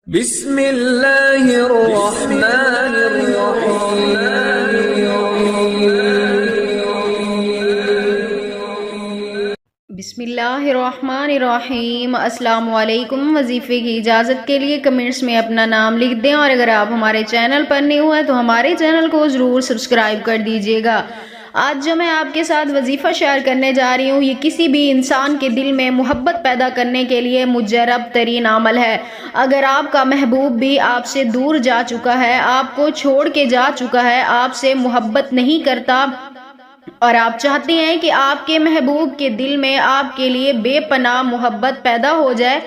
بسم اللہ الرحمن الرحیم۔ بسم اللہ الرحمن الرحیم۔ السلام علیکم۔ وظیفے کی اجازت کے لیے کمنٹس میں اپنا نام لکھ دیں، اور اگر آپ ہمارے چینل پر نہیں ہوئے تو ہمارے چینل کو ضرور سبسکرائب کر دیجیے گا۔ آج جو میں آپ کے ساتھ وظیفہ شیئر کرنے جا رہی ہوں، یہ کسی بھی انسان کے دل میں محبت پیدا کرنے کے لیے مجرب ترین عمل ہے۔ اگر آپ کا محبوب بھی آپ سے دور جا چکا ہے، آپ کو چھوڑ کے جا چکا ہے، آپ سے محبت نہیں کرتا، اور آپ چاہتے ہیں کہ آپ کے محبوب کے دل میں آپ کے لیے بے پناہ محبت پیدا ہو جائے،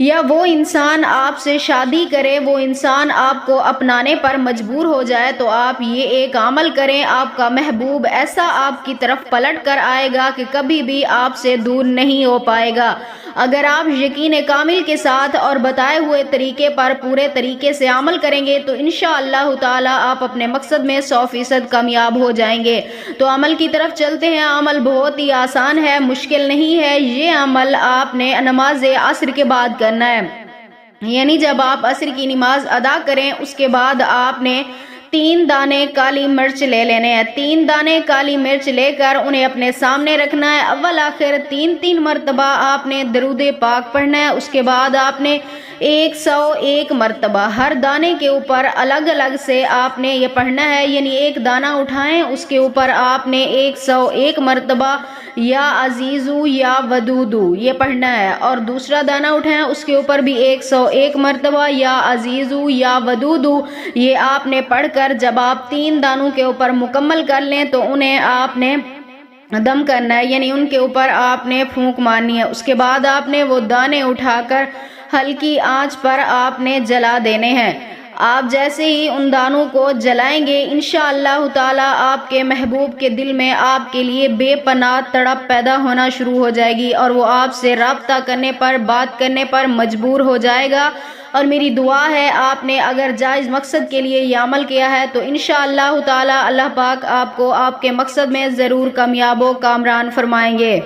یا وہ انسان آپ سے شادی کرے، وہ انسان آپ کو اپنانے پر مجبور ہو جائے، تو آپ یہ ایک عمل کریں، آپ کا محبوب ایسا آپ کی طرف پلٹ کر آئے گا کہ کبھی بھی آپ سے دور نہیں ہو پائے گا۔ اگر آپ یقین کامل کے ساتھ اور بتائے ہوئے طریقے پر پورے طریقے سے عمل کریں گے تو انشاءاللہ تعالی آپ اپنے مقصد میں 100% کامیاب ہو جائیں گے۔ تو عمل کی طرف چلتے ہیں۔ عمل بہت ہی آسان ہے، مشکل نہیں ہے۔ یہ عمل آپ نے نماز عصر کے بعد کرنا ہے، یعنی جب آپ عصر کی نماز ادا کریں اس کے بعد آپ نے 3 دانے کالی مرچ لے لینے ہیں۔ 3 دانے کالی مرچ لے کر انہیں اپنے سامنے رکھنا ہے۔ اول آخر 3 مرتبہ آپ نے درود پاک پڑھنا ہے۔ اس کے بعد آپ نے 101 مرتبہ ہر دانے کے اوپر الگ الگ سے آپ نے یہ پڑھنا ہے، یعنی ایک دانہ اٹھائیں، اس کے اوپر آپ نے 101 مرتبہ یا عزیزو یا ودودو یہ پڑھنا ہے، اور دوسرا دانہ اٹھائیں، اس کے اوپر بھی 101 مرتبہ یا عزیزو یا ودودو یہ آپ نے پڑھ کر جب آپ 3 دانوں کے اوپر مکمل کر لیں تو انہیں آپ نے دم کرنا ہے، یعنی ان کے اوپر آپ نے پھونک مارنی ہے۔ اس کے بعد آپ نے وہ دانے اٹھا کر ہلکی آنچ پر آپ نے جلا دینے ہیں۔ آپ جیسے ہی ان دانوں کو جلائیں گے انشاءاللہ تعالی آپ کے محبوب کے دل میں آپ کے لیے بے پناہ تڑپ پیدا ہونا شروع ہو جائے گی، اور وہ آپ سے رابطہ کرنے پر، بات کرنے پر مجبور ہو جائے گا۔ اور میری دعا ہے آپ نے اگر جائز مقصد کے لیے یہ عمل کیا ہے تو انشاءاللہ تعالی اللہ پاک آپ کو آپ کے مقصد میں ضرور کامیاب و کامران فرمائیں گے۔